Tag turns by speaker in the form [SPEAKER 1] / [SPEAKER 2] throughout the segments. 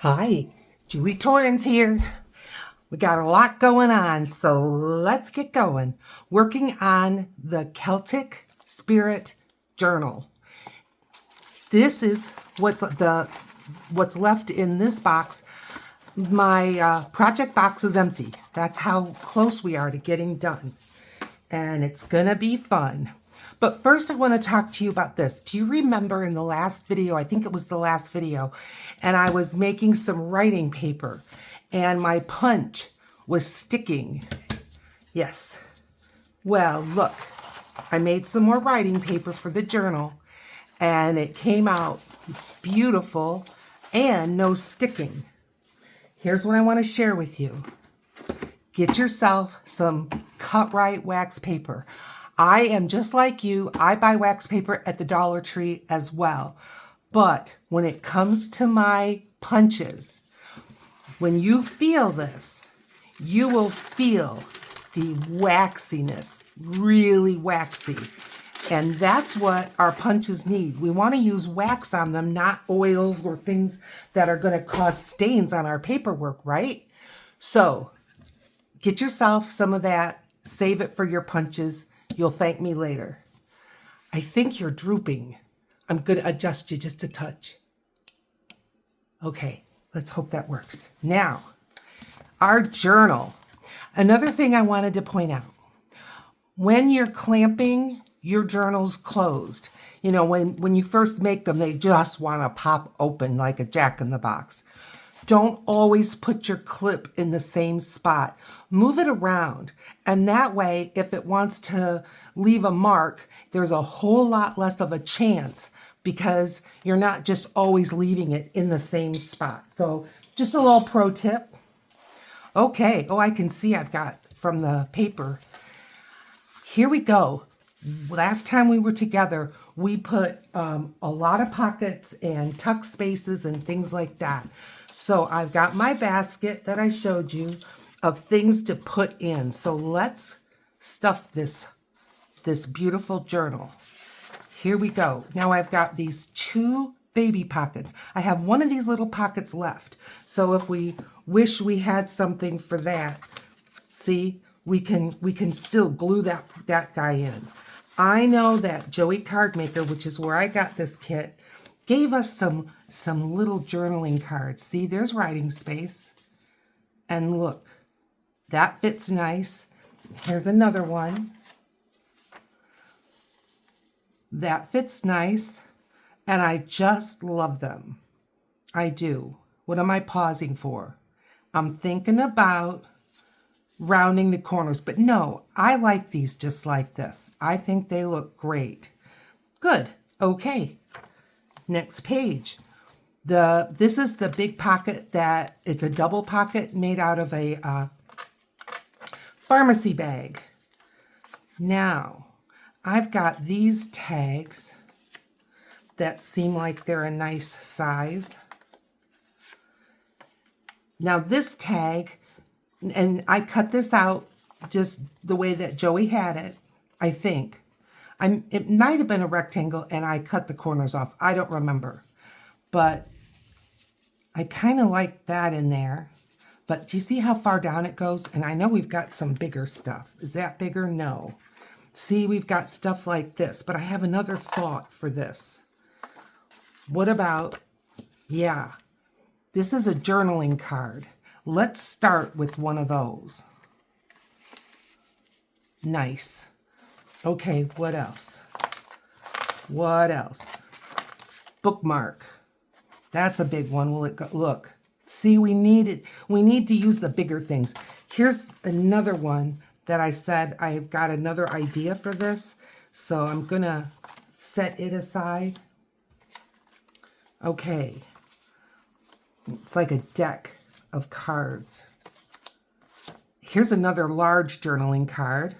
[SPEAKER 1] Hi, Julie Torrance here. We got a lot going on, so let's get going. Working on the Celtic Spirit Journal. This is what's left in this box. My project box is empty. That's how close we are to getting done. And it's gonna be fun. But first I want to talk to you about this. Do you remember in the last video, I think it was the last video, and I was making some writing paper and my punch was sticking? Yes. Well, look, I made some more writing paper for the journal and it came out beautiful and no sticking. Here's what I want to share with you. Get yourself some cut-right wax paper. I am just like you. I buy wax paper at the Dollar Tree as well. But when it comes to my punches, when you feel this, you will feel the waxiness, really waxy. And that's what our punches need. We want to use wax on them, not oils or things that are going to cause stains on our paperwork, right? So get yourself some of that. Save it for your punches. You'll thank me later. I think you're drooping. I'm going to adjust you just a touch. Okay, let's hope that works. Now, our journal. Another thing I wanted to point out. When you're clamping your journals closed, you know, when you first make them, they just want to pop open like a jack-in-the-box. Don't always put your clip in the same spot. Move it around. And that way, if it wants to leave a mark, there's a whole lot less of a chance because you're not just always leaving it in the same spot. So just a little pro tip. Okay. Oh, I can see I've got from the paper. Here we go. Last time we were together, we put a lot of pockets and tuck spaces and things like that. So I've got my basket that I showed you of things to put in. So let's stuff this beautiful journal. Here we go. Now I've got these two baby pockets. I have one of these little pockets left. So if we wish we had something for that, see, we can still glue that guy in. I know that Joey Cardmaker, which is where I got this kit, gave us some little journaling cards. See, there's writing space. And look, that fits nice. Here's another one. That fits nice. And I just love them. I do. What am I pausing for? I'm thinking about rounding the corners. But no, I like these just like this. I think they look great. Good. Okay. Next page. This is the big pocket that it's a double pocket made out of a pharmacy bag. Now, I've got these tags that seem like they're a nice size. Now this tag, and I cut this out just the way that Joey had it, I think. It might have been a rectangle and I cut the corners off. I don't remember. But I kind of like that in there. But do you see how far down it goes? And I know we've got some bigger stuff. Is that bigger? No. See, we've got stuff like this. But I have another thought for this. What about, yeah, this is a journaling card. Let's start with one of those. Nice. Okay, what else? What else? Bookmark. That's a big one. Will it go? Look. See, we need it. We need to use the bigger things. Here's another one that I said I've got another idea for this. So I'm going to set it aside. Okay. It's like a deck of cards. Here's another large journaling card.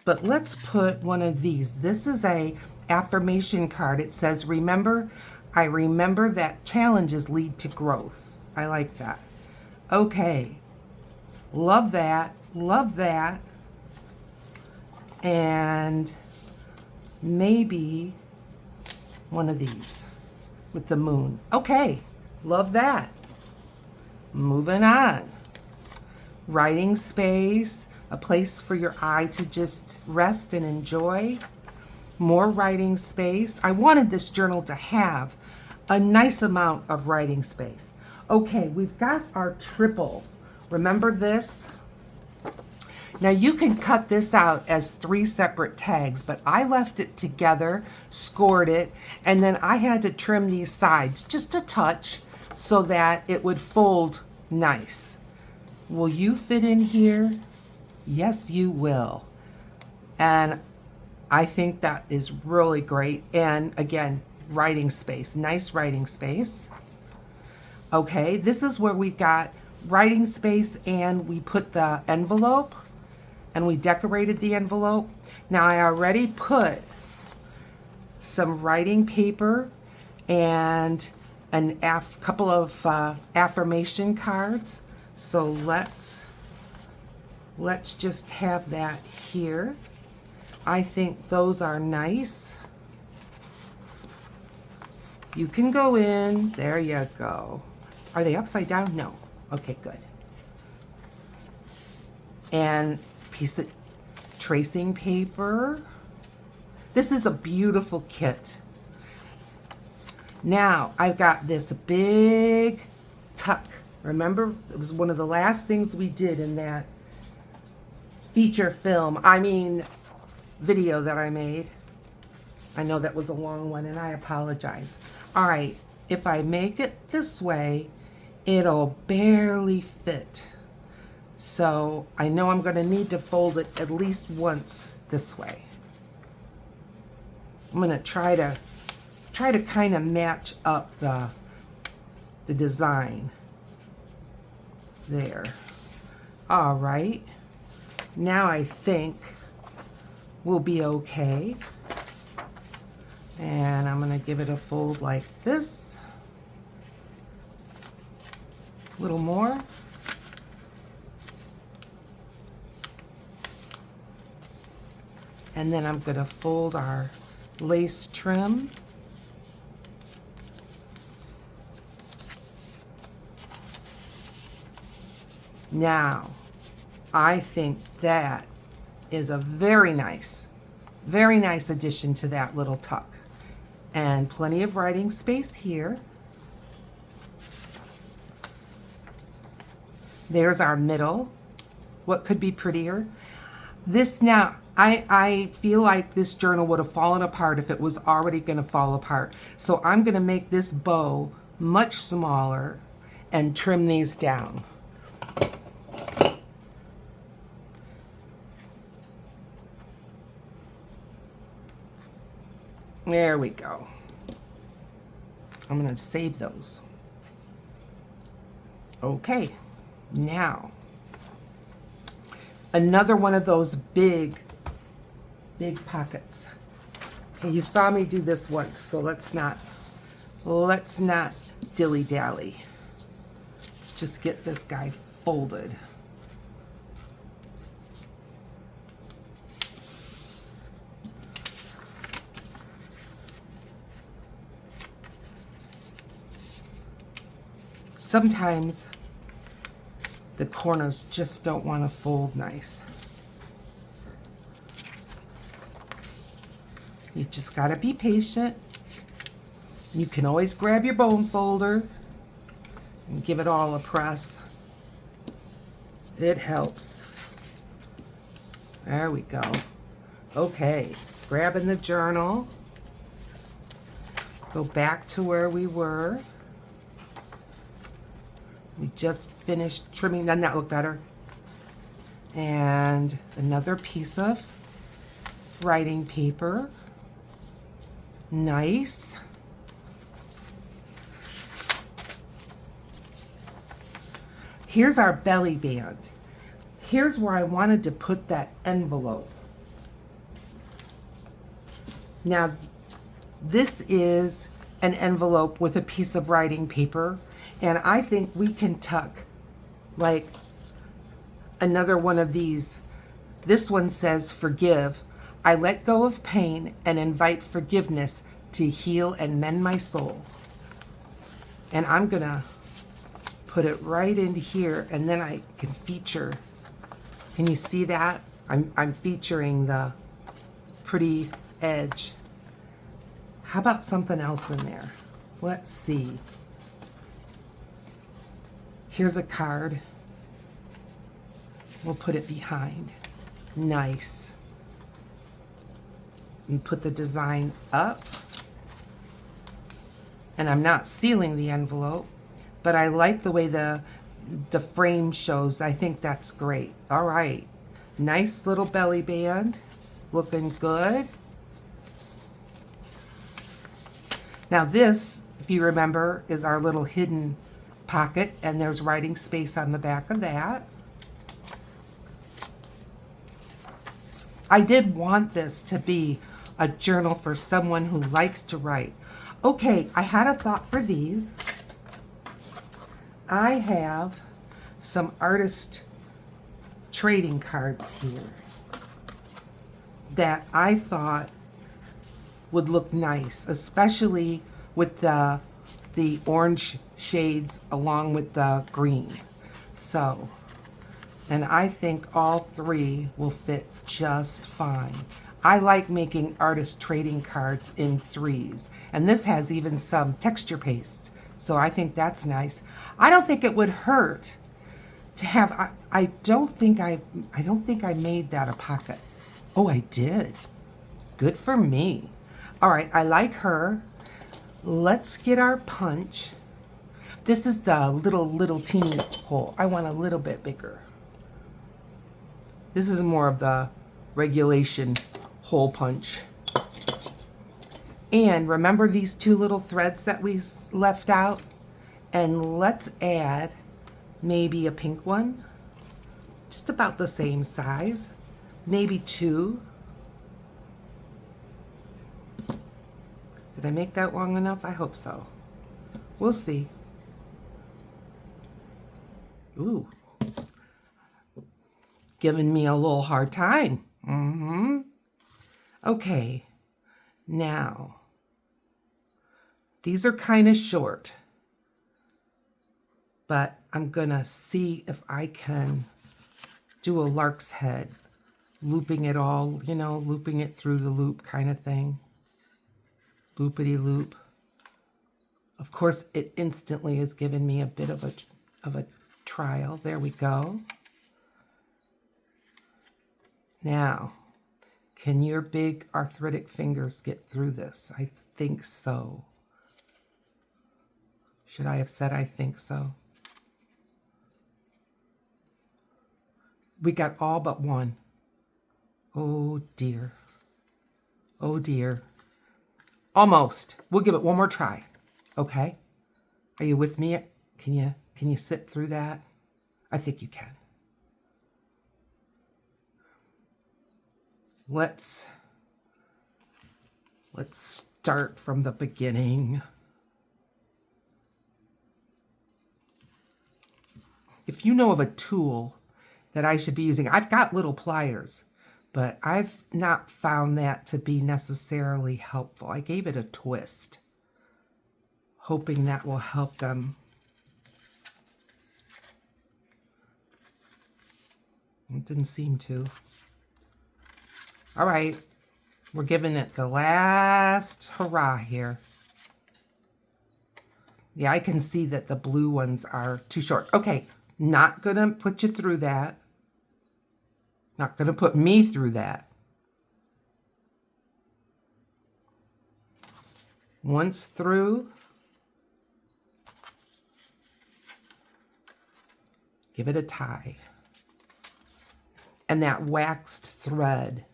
[SPEAKER 1] But let's put one of these. This is a affirmation card. It says, remember, I remember that challenges lead to growth. I like that. Okay. Love that. Love that. And maybe one of these with the moon. Okay. Love that. Moving on. Writing space, a place for your eye to just rest and enjoy. More writing space. I wanted this journal to have a nice amount of writing space. Okay, we've got our triple. Remember this? Now you can cut this out as 3 separate tags, but I left it together, scored it, and then I had to trim these sides just a touch so that it would fold nice. Will you fit in here? Yes, you will. And I think that is really great. And again, writing space, nice writing space. Okay, this is where we got writing space and we put the envelope and we decorated the envelope. Now I already put some writing paper and a couple of affirmation cards. So let's just have that here. I think those are nice. You can go in. There you go. Are they upside down? No. Okay, good. And piece of tracing paper. This is a beautiful kit. Now, I've got this big tuck. Remember, it was one of the last things we did in that feature film, video that I made. I know that was a long one and I apologize. All right, if I make it this way, it'll barely fit. So I know I'm gonna need to fold it at least once this way. I'm gonna try to kind of match up the design there. All right, now I think we'll be okay. And I'm gonna give it a fold like this. A little more. And then I'm gonna fold our lace trim. Now, I think that is a very nice addition to that little tuck. And plenty of writing space here. There's our middle. What could be prettier? This now, I feel like this journal would have fallen apart if it was already gonna fall apart. So I'm gonna make this bow much smaller and trim these down. There we go. I'm gonna save those. Okay, now, another one of those big pockets. Okay, you saw me do this once, so let's not dilly-dally. Let's just get this guy folded. Sometimes the corners just don't want to fold nice. You just got to be patient. You can always grab your bone folder and give it all a press. It helps. There we go. Okay, grabbing the journal. Go back to where we were. We just finished trimming. Doesn't that look better? And another piece of writing paper. Nice. Here's our belly band. Here's where I wanted to put that envelope. Now, this is an envelope with a piece of writing paper. And I think we can tuck like another one of these. This one says, forgive. I let go of pain and invite forgiveness to heal and mend my soul. And I'm gonna put put it right into here, and then I can feature. Can you see that? I'm featuring the pretty edge. How about something else in there? Let's see. Here's a card. We'll put it behind. Nice. And put the design up. And I'm not sealing the envelope, but I like the way the frame shows. I think that's great. All right. Nice little belly band. Looking good. Now this, if you remember, is our little hidden pocket, and there's writing space on the back of that. I did want this to be a journal for someone who likes to write. Okay, I had a thought for these. I have some artist trading cards here that I thought would look nice, especially with the orange shades along with the green. So, and I think all three will fit just fine. I like making artist trading cards in threes, and this has even some texture paste, so I think that's nice. I don't think it would hurt to have. I don't think I made that a pocket. Oh, I did. Good for me. All right, I like her. Let's get our punch. This is the little teeny hole. I want a little bit bigger. This is more of the regulation hole punch. And remember these two little threads that we left out? And let's add maybe a pink one, just about the same size, maybe two. Did I make that long enough? I hope so. We'll see. Ooh. Giving me a little hard time. Okay. Now, these are kind of short, but I'm gonna see if I can do a lark's head, looping it all, you know, looping it through the loop kind of thing. Loopity loop. Of course, it instantly has given me a bit of a trial. There we go. Now, can your big arthritic fingers get through this? I think so. Should I have said I think so? We got all but one. Oh dear. Oh dear. Almost. We'll give it one more try. Okay? Are you with me? Can you sit through that? I think you can. Let's start from the beginning. If you know of a tool that I should be using, I've got little pliers, but I've not found that to be necessarily helpful. I gave it a twist, hoping that will help them. It didn't seem to. All right, we're giving it the last hurrah here. Yeah, I can see that the blue ones are too short. Okay, not gonna put you through that. Not gonna put me through that. Once through, give it a tie. And that waxed thread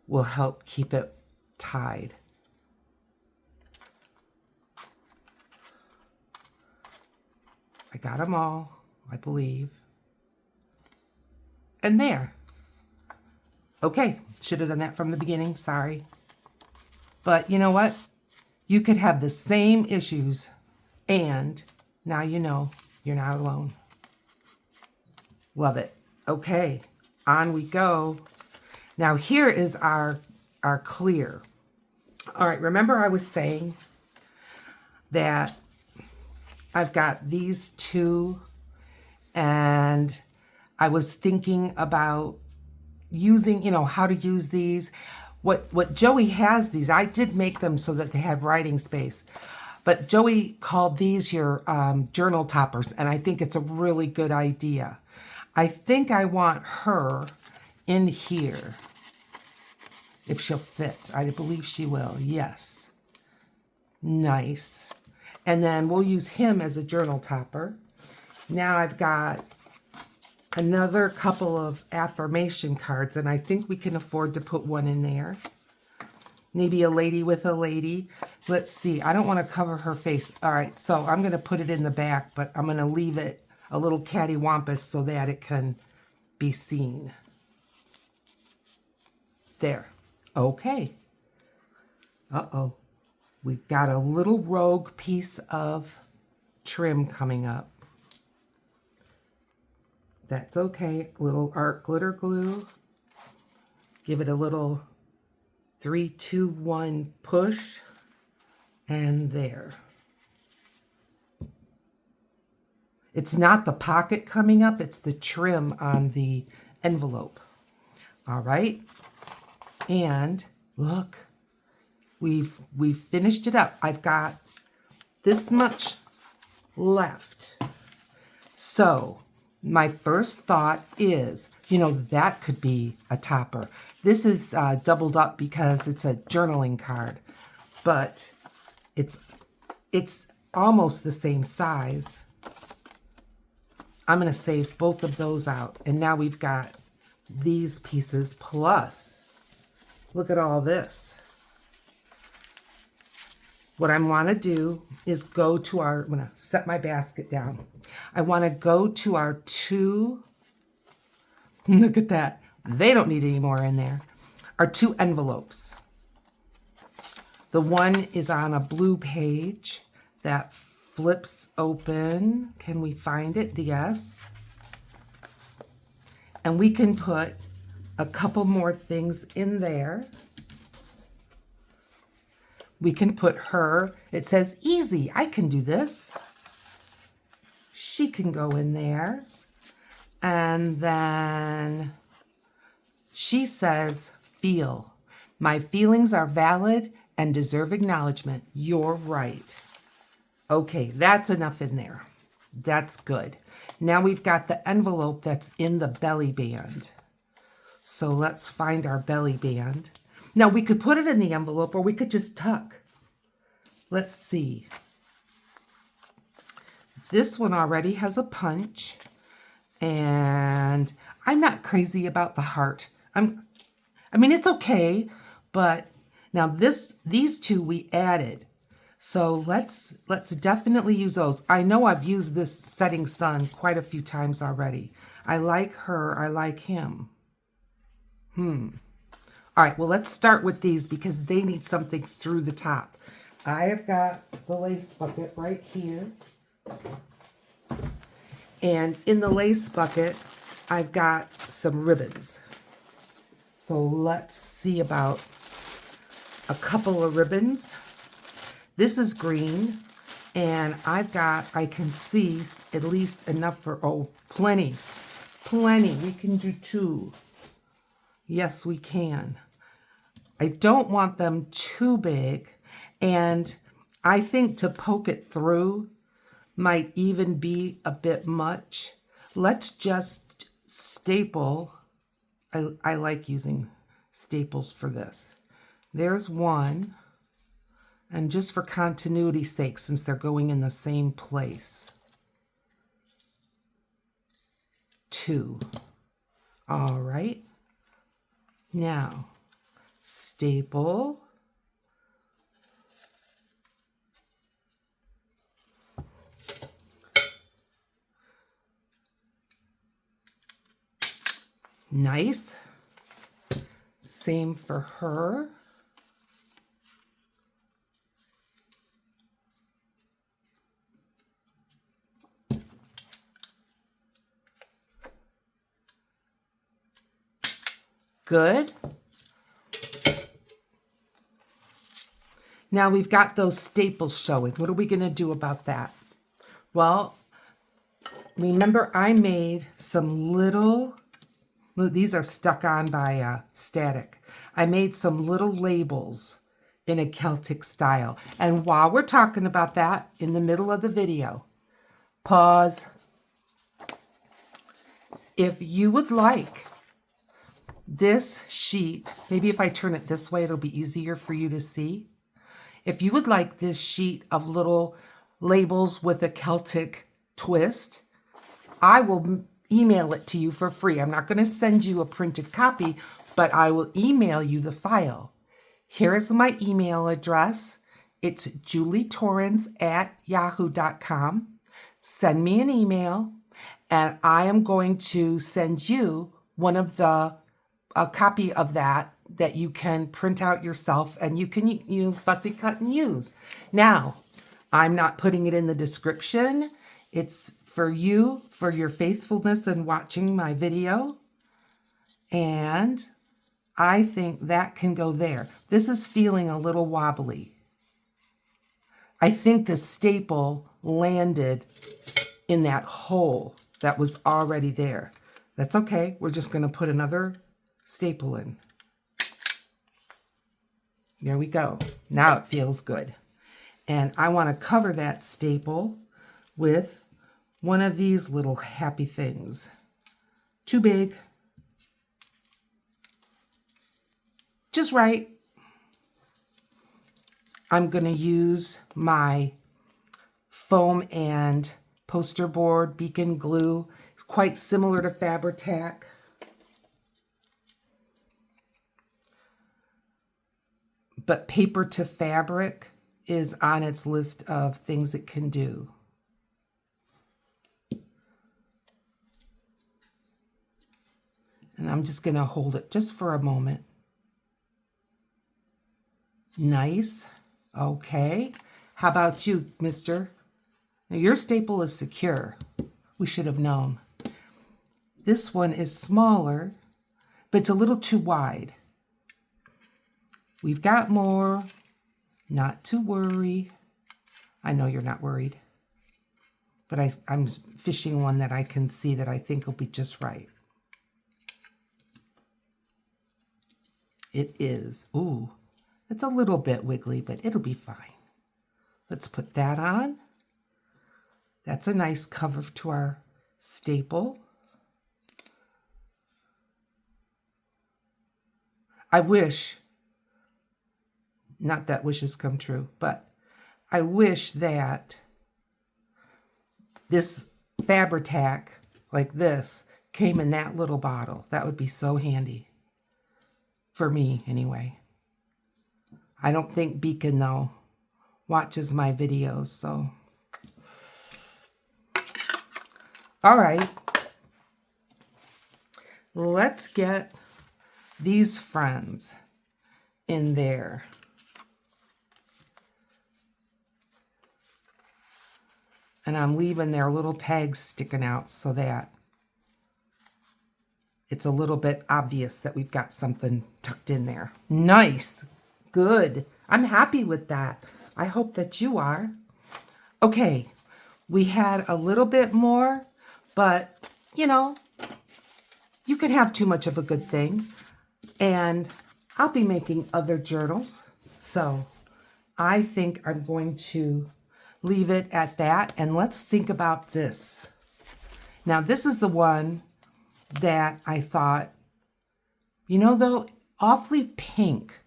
[SPEAKER 1] will help keep it tied. I got them all, I believe. And there. Okay, should have done that from the beginning, sorry. But you know what? You could have the same issues, and now you know you're not alone. Love it. Okay, on we go. Now here is our clear. All right, remember I was saying that I've got these two, and I was thinking about using, how to use these. What Joey has these, I did make them so that they have writing space. But Joey called these your journal toppers, and I think it's a really good idea. I think I want her in here, if she'll fit. I believe she will, yes. Nice. And then we'll use him as a journal topper. Now I've got another couple of affirmation cards, and I think we can afford to put one in there. Maybe a lady with a lady. Let's see. I don't want to cover her face. All right, so I'm going to put it in the back, but I'm going to leave it a little cattywampus so that it can be seen. There. Okay. Uh-oh. We've got a little rogue piece of trim coming up. That's okay. Little art glitter glue. Give it a little 3, 2, 1 push. And there. It's not the pocket coming up, it's the trim on the envelope. All right. And look, we've finished it up. I've got this much left. So my first thought is, that could be a topper. This is doubled up because it's a journaling card, but it's almost the same size. I'm going to save both of those out. And now we've got these pieces plus, look at all this. What I want to do is go to I'm going to set my basket down. I want to go to our two, look at that. They don't need any more in there. Our two envelopes. The one is on a blue page that flips open. Can we find it? Yes. And we can put a couple more things in there. We can put her, it says easy, I can do this. She can go in there. And then she says, feel. My feelings are valid and deserve acknowledgement. You're right. Okay, that's enough in there. That's good. Now we've got the envelope that's in the belly band. So let's find our belly band. Now, we could put it in the envelope or we could just tuck. Let's see. This one already has a punch. And I'm not crazy about the heart. I mean, it's okay. But now these two we added. So let's definitely use those. I know I've used this setting sun quite a few times already. I like her. I like him. All right, well, let's start with these because they need something through the top. I have got the lace bucket right here. And in the lace bucket, I've got some ribbons. So let's see about a couple of ribbons. This is green, and I can see at least enough for, plenty. We can do 2. Yes, we can. I don't want them too big, and I think to poke it through might even be a bit much. Let's just staple. I like using staples for this. There's one, and just for continuity's sake, since they're going in the same place. 2. All right. Now, staple. Nice. Same for her. Good. Now we've got those staples showing. What are we going to do about that? Well, remember I made some little, these are stuck on by static. I made some little labels in a Celtic style. And while we're talking about that, in the middle of the video, pause. If you would like this sheet, maybe if I turn it this way, it'll be easier for you to see. If you would like this sheet of little labels with a Celtic twist, I will email it to you for free. I'm not going to send you a printed copy, but I will email you the file. Here is my email address. It's julietorrens@yahoo.com. Send me an email, and I am going to send you a copy of that you can print out yourself, and you can fussy cut and use. Now, I'm not putting it in the description. It's for you, for your faithfulness in watching my video. And I think that can go there. This is feeling a little wobbly. I think the staple landed in that hole that was already there. That's okay. We're just going to put another staple in. There we go. Now it feels good. And I want to cover that staple with one of these little happy things. Too big. Just right. I'm going to use my foam and poster board beacon glue. It's quite similar to Fabri-Tac. But paper to fabric is on its list of things it can do. And I'm just going to hold it just for a moment. Nice. Okay. How about you, mister? Now, your staple is secure. We should have known. This one is smaller, but it's a little too wide. We've got more. Not to worry. I know you're not worried. But I'm fishing one that I can see that I think will be just right. It is. Ooh, it's a little bit wiggly, but it'll be fine. Let's put that on. That's a nice cover to our staple. I wish, not that wishes come true, but I wish that this Fabri-Tac like this came in that little bottle. That would be so handy. For me, anyway. I don't think Beacon, though, watches my videos, so. All right. Let's get these friends in there. And I'm leaving their little tags sticking out so that it's a little bit obvious that we've got something tucked in there. Nice. Good. I'm happy with that. I hope that you are. Okay. We had a little bit more, but, you know, you can have too much of a good thing. And I'll be making other journals. So I think I'm going to leave it at that. And let's think about this. Now, this is the one that I thought, you know, though, awfully pink.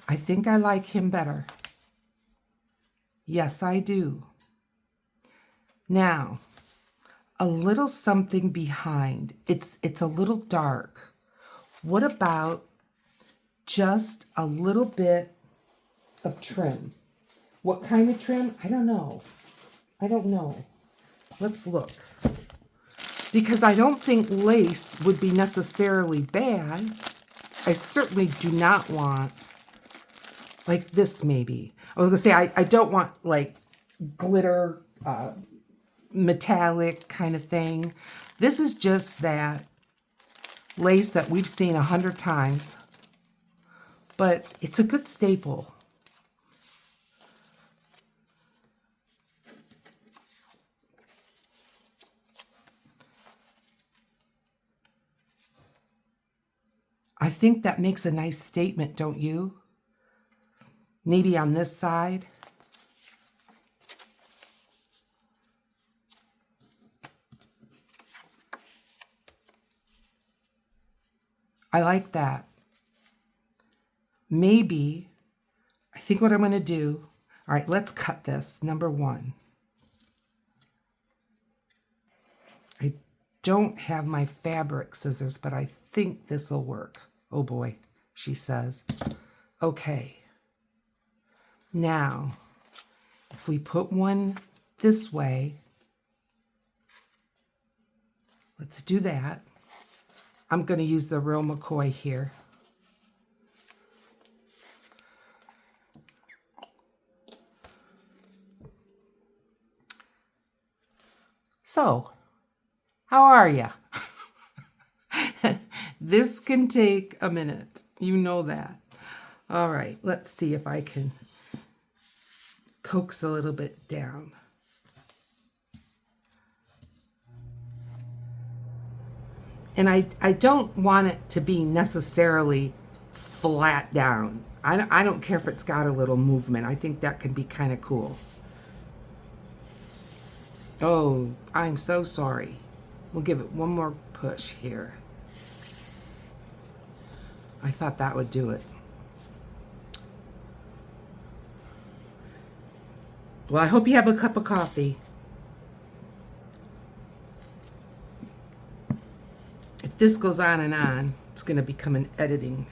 [SPEAKER 1] I think I like him better. Yes, I do. Now, a little something behind. It's a little dark. What about just a little bit of trim? What kind of trim? I don't know. I don't know. Let's look. Because I don't think lace would be necessarily bad. I certainly do not want, like this maybe. I was going to say, I don't want like glitter, metallic kind of thing. This is just that lace that we've seen 100 times. But it's a good staple. I think that makes a nice statement, don't you? Maybe on this side. I like that. Maybe, I think what I'm going to do, all right, let's cut this, number 1. I don't have my fabric scissors, but I think this will work. Oh boy, she says. Okay. Now, if we put one this way, let's do that. I'm going to use the Real McCoy here. So, how are you? This can take a minute. You know that. All right, let's see if I can coax a little bit down. And I don't want it to be necessarily flat down. I don't care if it's got a little movement. I think that could be kind of cool. Oh, I'm so sorry. We'll give it one more push here. I thought that would do it. Well, I hope you have a cup of coffee. If this goes on and on, it's going to become an editing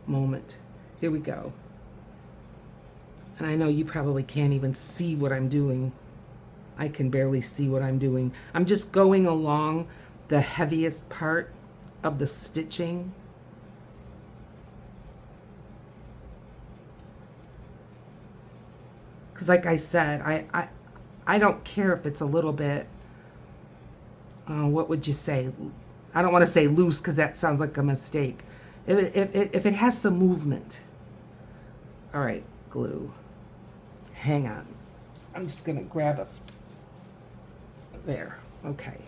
[SPEAKER 1] moment. Here we go. And I know you probably can't even see what I'm doing. I can barely see what I'm doing. I'm just going along the heaviest part of the stitching. Because like I said, I don't care if it's a little bit, what would you say? I don't want to say loose because that sounds like a mistake. If it has some movement. All right, glue. Hang on. I'm just going to grab a... There. Okay.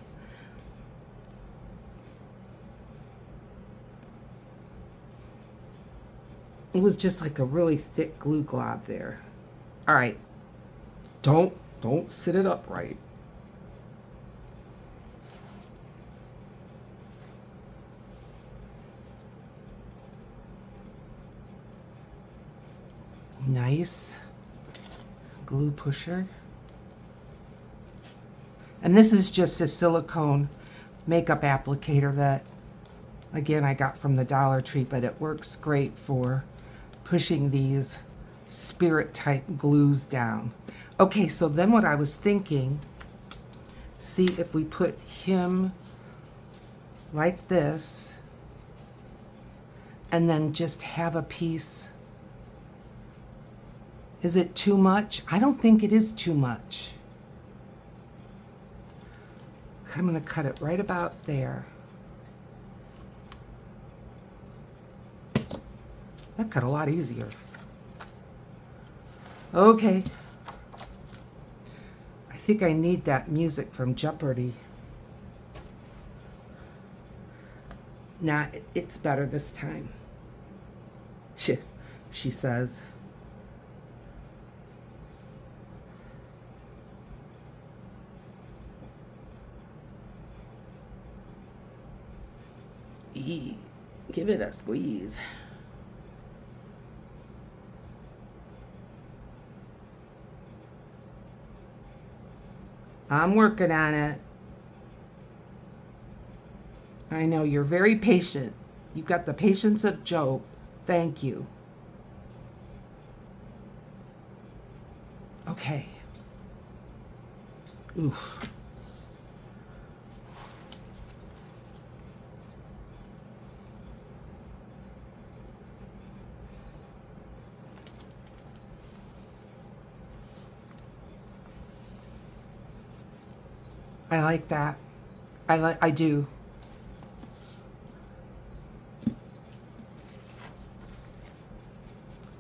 [SPEAKER 1] It was just like a really thick glue glob there. All right. Don't sit it upright. Nice glue pusher. And this is just a silicone makeup applicator that, again, I got from the Dollar Tree, but it works great for pushing these spirit type glues down. Okay, so then what I was thinking, see if we put him like this and then just have a piece. Is it too much? I don't think it is too much. I'm going to cut it right about there. That cut a lot easier. Okay. I think I need that music from Jeopardy. Nah, it's better this time. She says. Give it a squeeze. I'm working on it. I know you're very patient. You've got the patience of Job. Thank you. Okay. Oof. I like that. I do.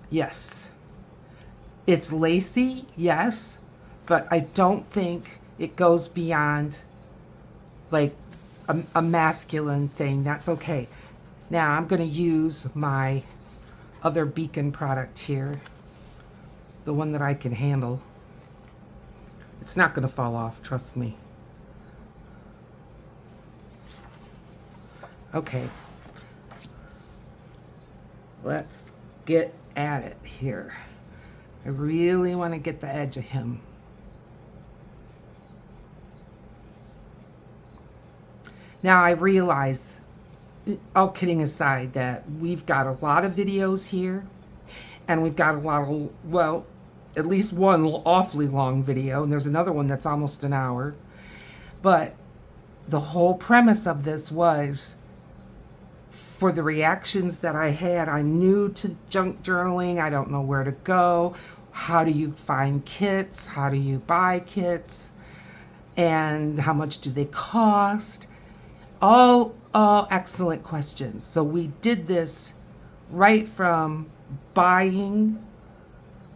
[SPEAKER 1] Yes. It's lacy, yes, but I don't think it goes beyond like a masculine thing. That's okay. Now I'm going to use my other beacon product here, the one that I can handle. It's not going to fall off, trust me. Okay, let's get at it here. I really want to get the edge of him. Now I realize, all kidding aside, that we've got a lot of videos here, and we've got a lot of, well, at least one awfully long video, and there's another one that's almost an hour. But the whole premise of this was, for the reactions that I had, I'm new to junk journaling, I don't know where to go, how do you find kits, how do you buy kits, and how much do they cost? All excellent questions. So we did this right from buying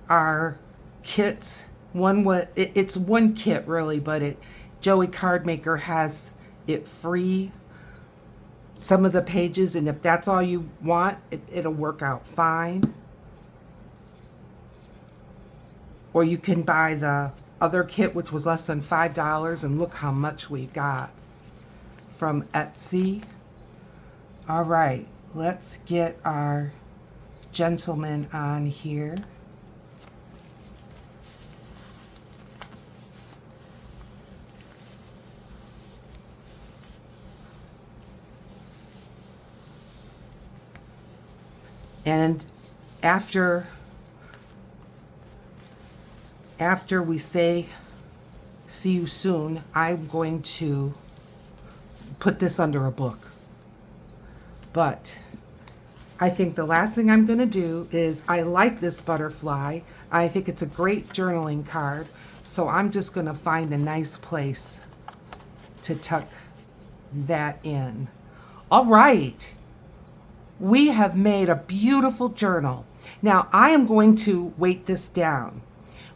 [SPEAKER 1] our kits. It's one kit really, but Joey Cardmaker has it free, some of the pages, and if that's all you want, it'll work out fine. Or you can buy the other kit, which was less than $5, and look how much we got from Etsy. All right, let's get our gentleman on here. And after we say see you soon, I'm going to put this under a book. But I think the last thing I'm going to do is, I like this butterfly. I think it's a great journaling card. So I'm just going to find a nice place to tuck that in. All right. We have made a beautiful journal. Now I am going to weight this down.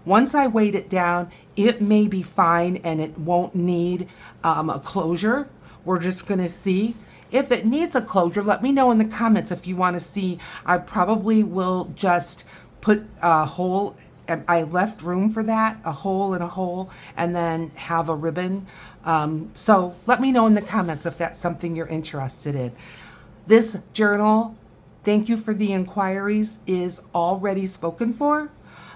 [SPEAKER 1] Once I weight it down, it may be fine and it won't need a closure. We're just going to see. If it needs a closure, let me know in the comments if you want to see. I probably will just put a hole, and I left room for that, a hole and a hole, and then have a ribbon. So let me know in the comments if that's something you're interested in. This journal, thank you for the inquiries, is already spoken for,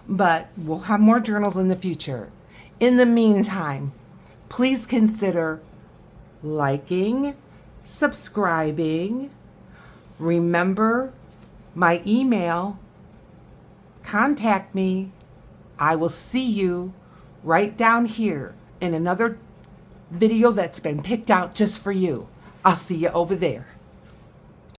[SPEAKER 1] but we'll have more journals in the future. In the meantime, please consider liking, subscribing. Remember my email. Contact me. I will see you right down here in another video that's been picked out just for you. I'll see you over there.